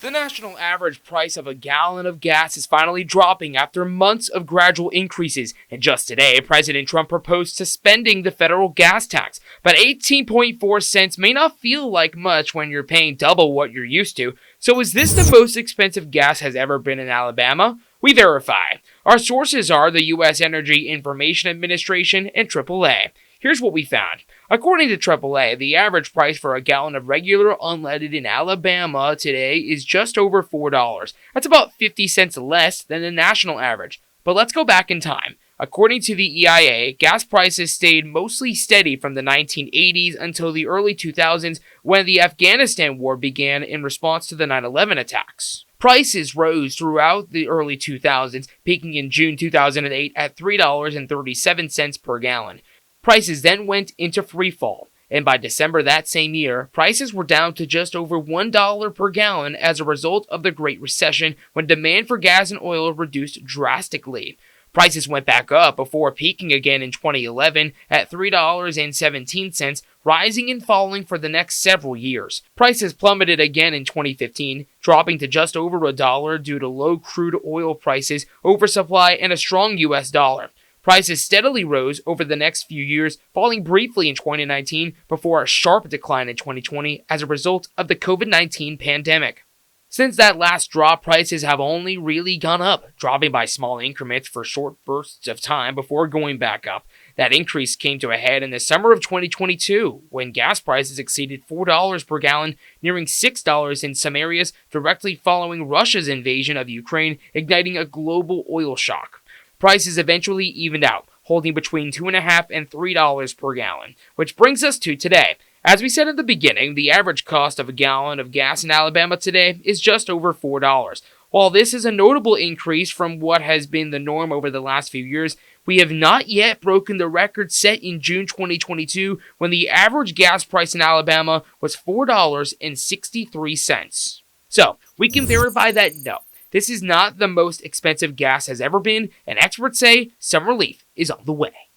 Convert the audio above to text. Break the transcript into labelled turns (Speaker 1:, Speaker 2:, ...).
Speaker 1: The national average price of a gallon of gas is finally dropping after months of gradual increases, and just today, President Trump proposed suspending the federal gas tax. But 18.4 cents may not feel like much when you're paying double what you're used to. So is this the most expensive gas has ever been in Alabama? We verify. Our sources are the U.S. Energy Information Administration and AAA. Here's what we found. According to AAA, the average price for a gallon of regular unleaded in Alabama today is just over $4. That's about 50 cents less than the national average. But let's go back in time. According to the EIA, gas prices stayed mostly steady from the 1980s until the early 2000s when the Afghanistan war began in response to the 9/11 attacks. Prices rose throughout the early 2000s, peaking in June 2008 at $3.37 per gallon. Prices then went into freefall, and by December that same year, prices were down to just over $1 per gallon as a result of the Great Recession when demand for gas and oil reduced drastically. Prices went back up before peaking again in 2011 at $3.17, rising and falling for the next several years. Prices plummeted again in 2015, dropping to just over $1 due to low crude oil prices, oversupply, and a strong U.S. dollar. Prices steadily rose over the next few years, falling briefly in 2019 before a sharp decline in 2020 as a result of the COVID-19 pandemic. Since that last drop, prices have only really gone up, dropping by small increments for short bursts of time before going back up. That increase came to a head in the summer of 2022, when gas prices exceeded $4 per gallon, nearing $6 in some areas, directly following Russia's invasion of Ukraine, igniting a global oil shock. Prices eventually evened out, holding between $2.50 and $3 per gallon, which brings us to today. As we said at the beginning, the average cost of a gallon of gas in Alabama today is just over $4. While this is a notable increase from what has been the norm over the last few years, we have not yet broken the record set in June 2022 when the average gas price in Alabama was $4.63. So, we can verify that no, this is not the most expensive gas has ever been, and experts say some relief is on the way.